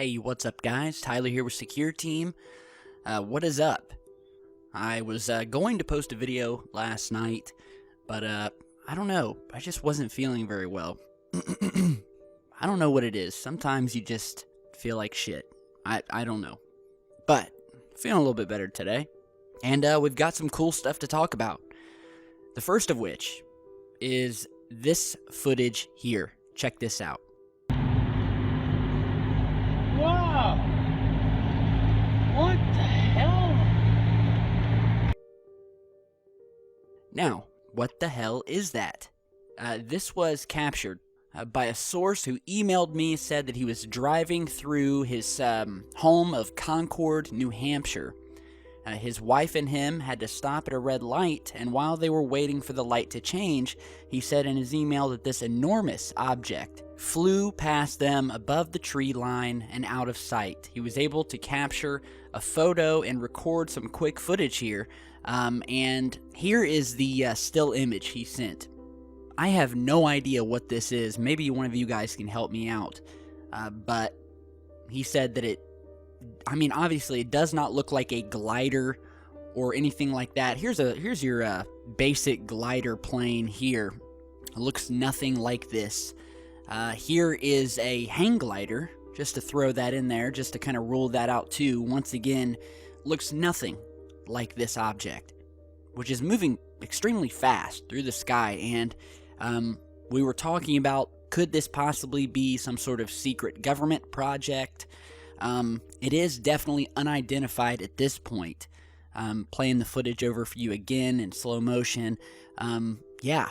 Hey, what's up guys? Tyler here with Secure Team. What is up? I was going to post a video last night, but I don't know. I just wasn't feeling very well. I don't know what it is. Sometimes you just feel like shit. I don't know. But feeling a little bit better today. And we've got some cool stuff to talk about. The first of which is this footage here. Check this out. Wow! What the hell? Now, what the hell is that? This was captured by a source who emailed me, said that he was driving through his home of Concord, New Hampshire. His wife and him had to stop at a red light, and while they were waiting for the light to change, he said in his email that this enormous object flew past them above the tree line and out of sight. He was able to capture a photo and record some quick footage here, and here is the still image he sent. I have no idea what this is. Maybe one of you guys can help me out, but he said that obviously it does not look like a glider or anything like that. Here's your basic glider plane here. It looks nothing like this. Here is a hang glider, just to throw that in there, just to kind of rule that out too. Once again, looks nothing like this object, which is moving extremely fast through the sky. And we were talking about, could this possibly be some sort of secret government project? It is definitely unidentified at this point. Playing the footage over for you again in slow motion. Yeah,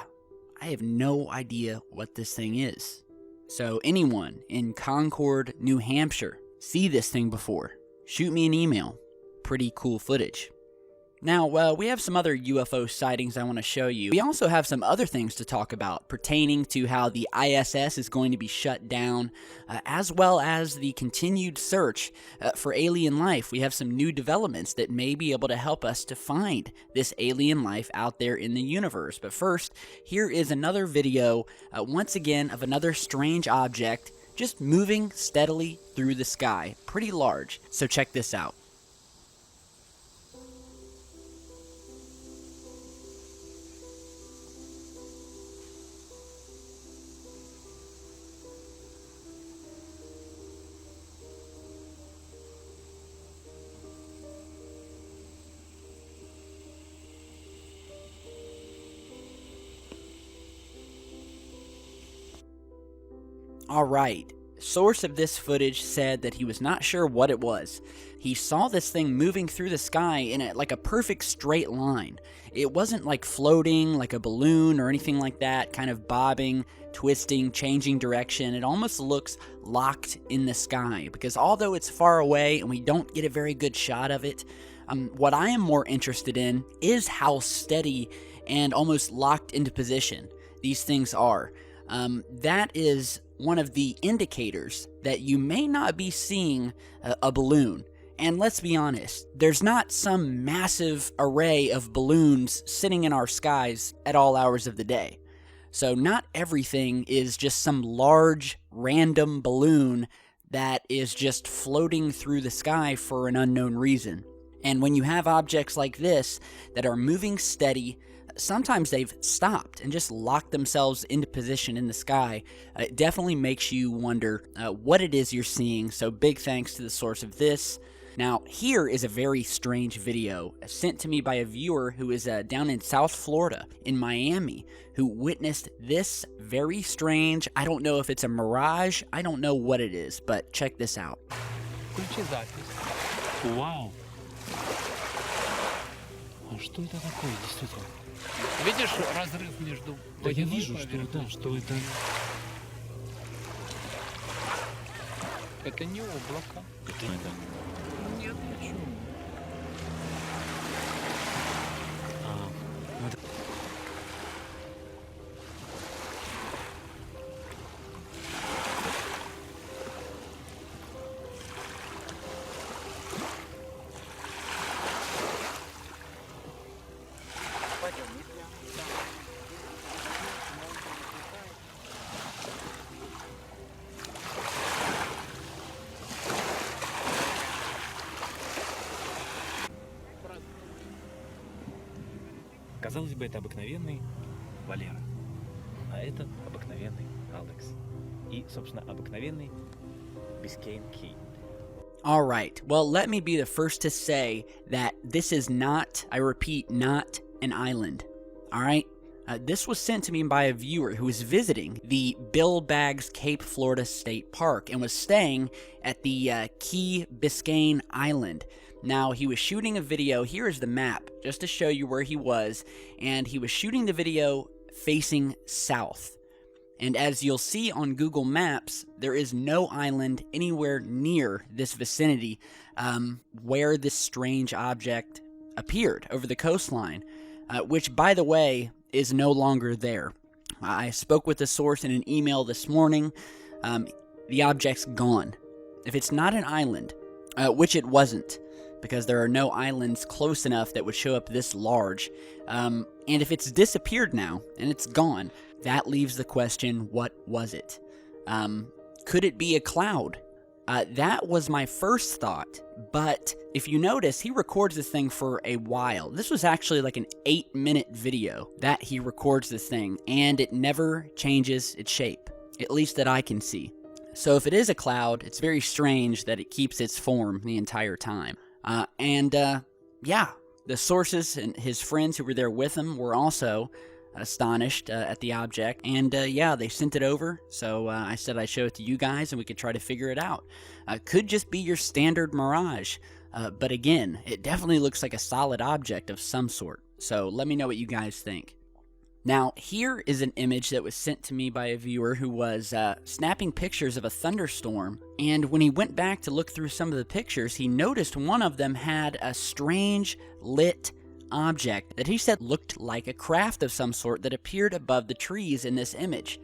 I have no idea what this thing is. So anyone in Concord, New Hampshire, see this thing before, shoot me an email. Pretty cool footage. Now, we have some other UFO sightings I want to show you. We also have some other things to talk about pertaining to how the ISS is going to be shut down, as well as the continued search for alien life. We have some new developments that may be able to help us to find this alien life out there in the universe. But first, here is another video, once again, of another strange object just moving steadily through the sky. Pretty large. So check this out. Alright, source of this footage said that he was not sure what it was. He saw this thing moving through the sky in like a perfect straight line. It wasn't like floating like a balloon or anything like that, kind of bobbing, twisting, changing direction. It almost looks locked in the sky, because although it's far away and we don't get a very good shot of it, what I am more interested in is how steady and almost locked into position these things are. That is one of the indicators that you may not be seeing a balloon. And let's be honest, there's not some massive array of balloons sitting in our skies at all hours of the day. So not everything is just some large random balloon that is just floating through the sky for an unknown reason. And when you have objects like this that are moving steady, sometimes they've stopped and just locked themselves into position in the sky. It definitely makes you wonder what it is you're seeing, so big thanks to the source of this. Now, here is a very strange video sent to me by a viewer who is down in South Florida, in Miami, who witnessed this very strange, I don't know if it's a mirage, I don't know what it is, but check this out. Вау! А что это такое, действительно? Видишь разрыв между... Да я вижу, что это... Это не облако. Это не... Нет, почему? Казалось бы, это обыкновенный Валера, а это обыкновенный Алекс. И, собственно, обыкновенный Biscayne Key. All right. Well, let me be the first to say that this is not, I repeat, not an island. All right? This was sent to me by a viewer who was visiting the Bill Baggs Cape Florida State Park and was staying at the Key Biscayne Island. Now, he was shooting a video. Here is the map, just to show you where he was. And he was shooting the video facing south. And as you'll see on Google Maps, there is no island anywhere near this vicinity where this strange object appeared over the coastline, which, by the way, is no longer there. I spoke with the source in an email this morning. The object's gone. If it's not an island, which it wasn't, because there are no islands close enough that would show up this large, and if it's disappeared now and it's gone, that leaves the question, what was it? Could it be a cloud? That was my first thought, but if you notice, he records this thing for a while. This was actually like an 8-minute video that he records this thing, and it never changes its shape, at least that I can see. So if it is a cloud, it's very strange that it keeps its form the entire time. Yeah, the sources and his friends who were there with him were also astonished at the object, and yeah, they sent it over, so I said I'd show it to you guys and we could try to figure it out. Could just be your standard mirage, but again, it definitely looks like a solid object of some sort, so let me know what you guys think. Now, here is an image that was sent to me by a viewer who was snapping pictures of a thunderstorm, and when he went back to look through some of the pictures, he noticed one of them had a strange lit object that he said looked like a craft of some sort that appeared above the trees in this image.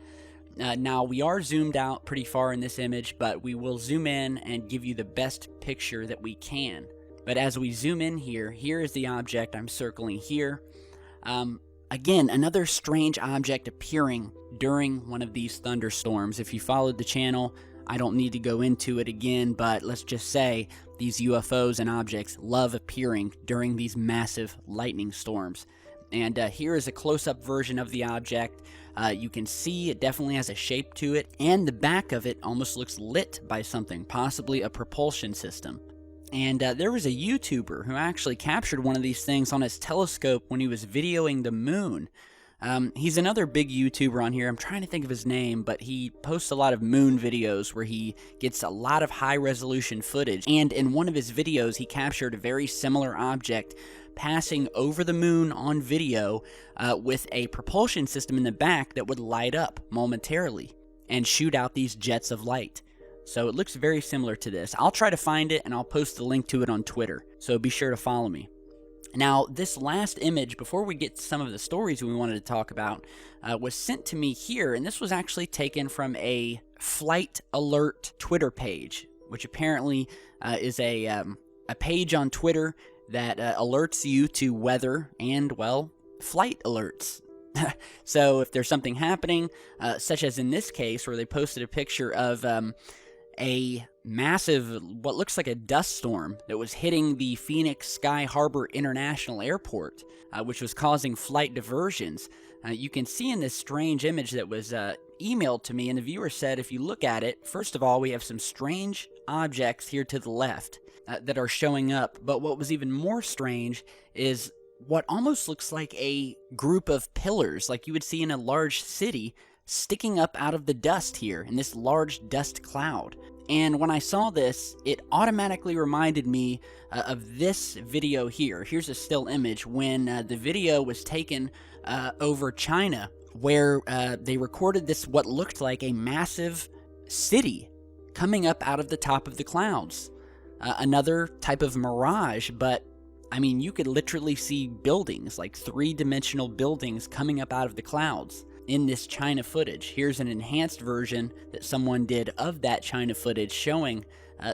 Now, we are zoomed out pretty far in this image, but we will zoom in and give you the best picture that we can. But as we zoom in here, here is the object I'm circling here. Again, another strange object appearing during one of these thunderstorms. If you followed the channel, I don't need to go into it again, but let's just say these UFOs and objects love appearing during these massive lightning storms. And here is a close-up version of the object. You can see it definitely has a shape to it, and the back of it almost looks lit by something, possibly a propulsion system. And there was a YouTuber who actually captured one of these things on his telescope when he was videoing the moon. He's another big YouTuber on here. I'm trying to think of his name, but he posts a lot of moon videos where he gets a lot of high-resolution footage. And in one of his videos, he captured a very similar object passing over the moon on video with a propulsion system in the back that would light up momentarily and shoot out these jets of light. So it looks very similar to this. I'll try to find it and I'll post the link to it on Twitter, so be sure to follow me. Now, this last image, before we get to some of the stories we wanted to talk about, was sent to me here, and this was actually taken from a Flight Alert Twitter page, which apparently is a page on Twitter that alerts you to weather and, well, flight alerts. So if there's something happening, such as in this case where they posted a picture of a massive, what looks like a dust storm that was hitting the Phoenix Sky Harbor International Airport, which was causing flight diversions. You can see in this strange image that was emailed to me, and the viewer said if you look at it, first of all, we have some strange objects here to the left that are showing up, but what was even more strange is what almost looks like a group of pillars like you would see in a large city sticking up out of the dust here in this large dust cloud. And when I saw this, it automatically reminded me of this video here. Here's a still image when the video was taken over China, where they recorded this, what looked like a massive city coming up out of the top of the clouds. Another type of mirage, but I mean, you could literally see buildings, like three-dimensional buildings coming up out of the clouds in this China footage. Here's an enhanced version that someone did of that China footage showing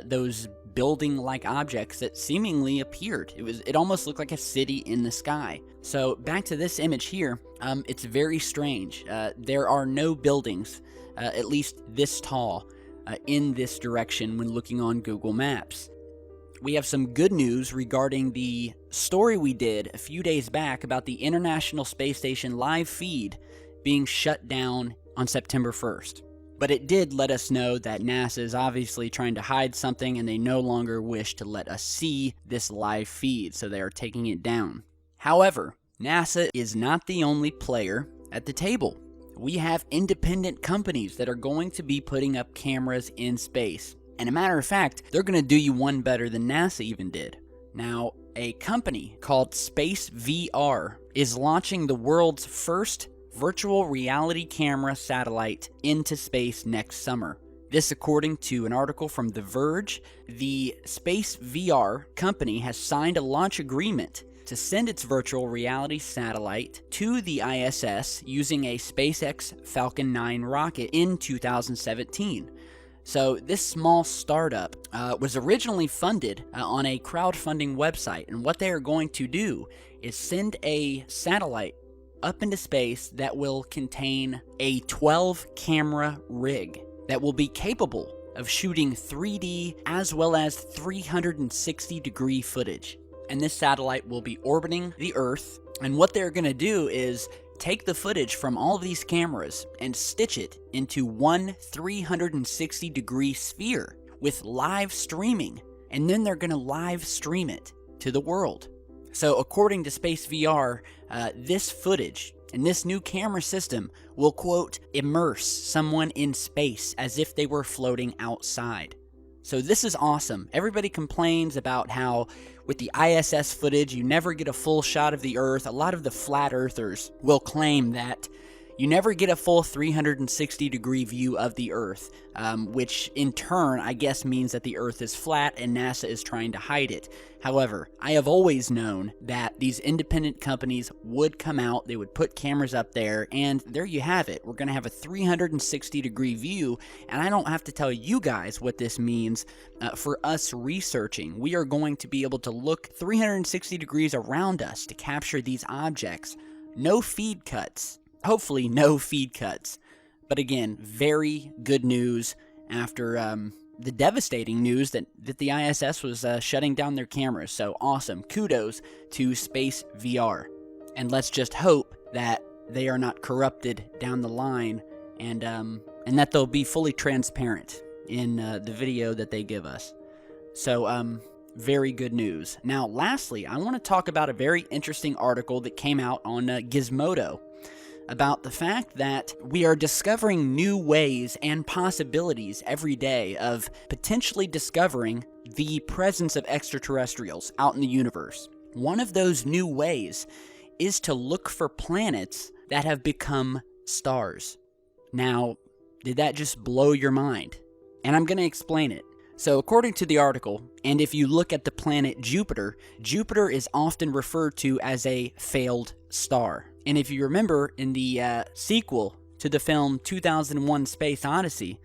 those building-like objects that seemingly appeared. It almost looked like a city in the sky. So back to this image here, it's very strange. There are no buildings, at least this tall, in this direction when looking on Google Maps. we have some good news regarding the story we did a few days back about the International Space Station live feed being shut down on September 1st. But it did let us know that NASA is obviously trying to hide something and they no longer wish to let us see this live feed, so they are taking it down. However, NASA is not the only player at the table. We have independent companies that are going to be putting up cameras in space. And a matter of fact, they're going to do you one better than NASA even did. Now, a company called Space VR is launching the world's first virtual reality camera satellite into space next summer. This according to an article from The Verge. The Space VR company has signed a launch agreement to send its virtual reality satellite to the ISS using a SpaceX Falcon 9 rocket in 2017. So this small startup was originally funded on a crowdfunding website, and what they are going to do is send a satellite up into space that will contain a 12-camera rig that will be capable of shooting 3D as well as 360-degree footage. And this satellite will be orbiting the Earth, and what they're going to do is take the footage from all of these cameras and stitch it into one 360-degree sphere with live streaming, and then they're going to live stream it to the world. So according to Space VR, this footage and this new camera system will, quote, immerse someone in space as if they were floating outside. So this is awesome. Everybody complains about how with the ISS footage, you never get a full shot of the Earth. A lot of the flat earthers will claim that you never get a full 360-degree view of the Earth, which in turn, I guess, means that the Earth is flat and NASA is trying to hide it. However, I have always known that these independent companies would come out, they would put cameras up there, and there you have it. We're going to have a 360-degree view, and I don't have to tell you guys what this means for us researching. We are going to be able to look 360 degrees around us to capture these objects. No feed cuts. Hopefully no feed cuts. But again, very good news after the devastating news that the ISS was shutting down their cameras. So awesome. Kudos to Space VR. And let's just hope that they are not corrupted down the line and that they'll be fully transparent in the video that they give us. So, very good news. Now, lastly, I want to talk about a very interesting article that came out on Gizmodo about the fact that we are discovering new ways and possibilities every day of potentially discovering the presence of extraterrestrials out in the universe. One of those new ways is to look for planets that have become stars. Now, did that just blow your mind? And I'm going to explain it. So according to the article, and if you look at the planet Jupiter, Jupiter is often referred to as a failed star. And if you remember in the sequel to the film 2001 Space Odyssey,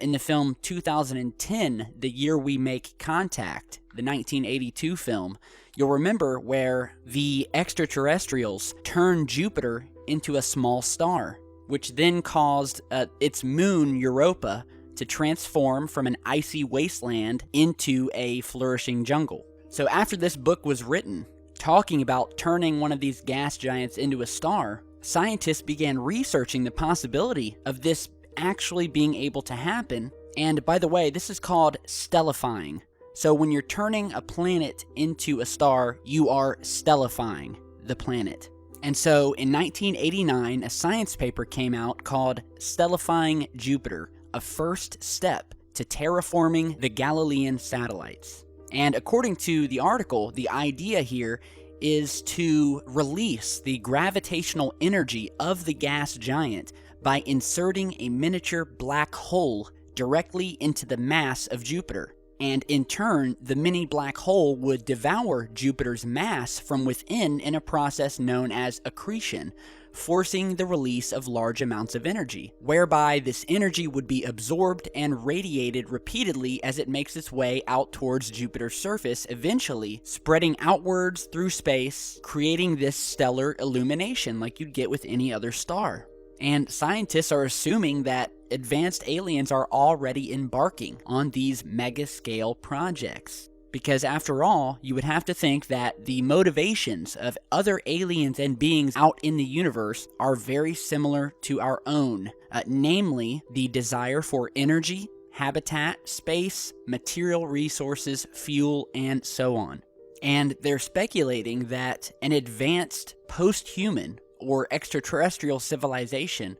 in the film 2010, The Year We Make Contact, the 1982 film, you'll remember where the extraterrestrials turned Jupiter into a small star, which then caused its moon Europa to transform from an icy wasteland into a flourishing jungle. So after this book was written, talking about turning one of these gas giants into a star, scientists began researching the possibility of this actually being able to happen. And by the way, this is called stellifying. So when you're turning a planet into a star, you are stellifying the planet. And so in 1989, a science paper came out called Stellifying Jupiter, a first step to terraforming the Galilean satellites. And according to the article, the idea here is to release the gravitational energy of the gas giant by inserting a miniature black hole directly into the mass of Jupiter. And in turn, the mini black hole would devour Jupiter's mass from within in a process known as accretion, forcing the release of large amounts of energy, whereby this energy would be absorbed and radiated repeatedly as it makes its way out towards Jupiter's surface, eventually spreading outwards through space, creating this stellar illumination like you'd get with any other star. And scientists are assuming that advanced aliens are already embarking on these mega-scale projects. Because after all, you would have to think that the motivations of other aliens and beings out in the universe are very similar to our own, namely the desire for energy, habitat, space, material resources, fuel, and so on. And they're speculating that an advanced post-human or extraterrestrial civilization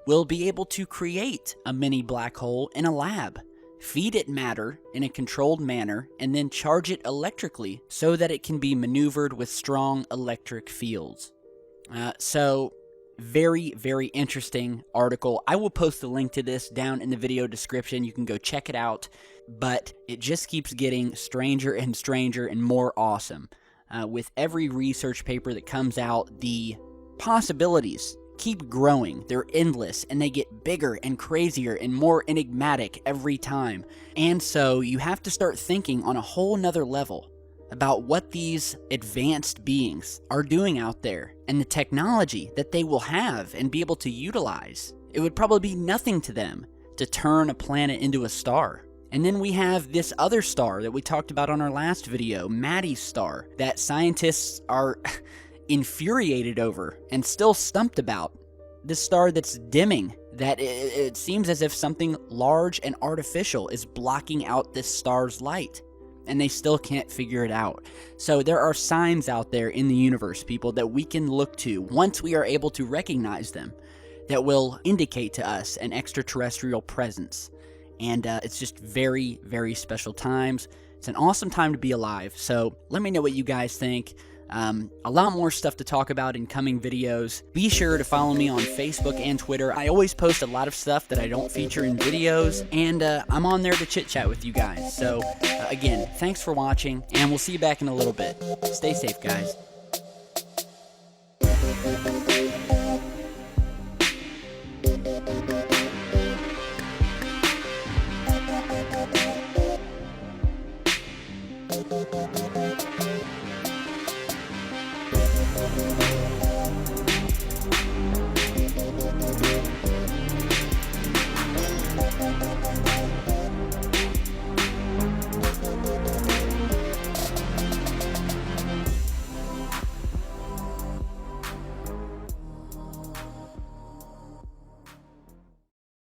will be able to create a mini black hole in a lab, feed it matter in a controlled manner, and then charge it electrically so that it can be maneuvered with strong electric fields. So, very, very interesting article. I will post the link to this down in the video description. You can go check it out, but it just keeps getting stranger and stranger and more awesome. With every research paper that comes out, the possibilities keep growing. They're endless, and they get bigger and crazier and more enigmatic every time. And so you have to start thinking on a whole nother level about what these advanced beings are doing out there and the technology that they will have and be able to utilize. It would probably be nothing to them to turn a planet into a star. And then we have this other star that we talked about on our last video, Maddie's star, that scientists are infuriated over and still stumped about. This star that's dimming, that it seems as if something large and artificial is blocking out this star's light, and they still can't figure it out. So there are signs out there in the universe, people, that we can look to once we are able to recognize them, that will indicate to us an extraterrestrial presence. And it's just very, very special times. It's an awesome time to be alive. So let me know what you guys think. A lot more stuff to talk about in coming videos. Be sure to follow me on Facebook and Twitter. I always post a lot of stuff that I don't feature in videos, and I'm on there to chit chat with you guys. So again, thanks for watching, and we'll see you back in a little bit. Stay safe, guys.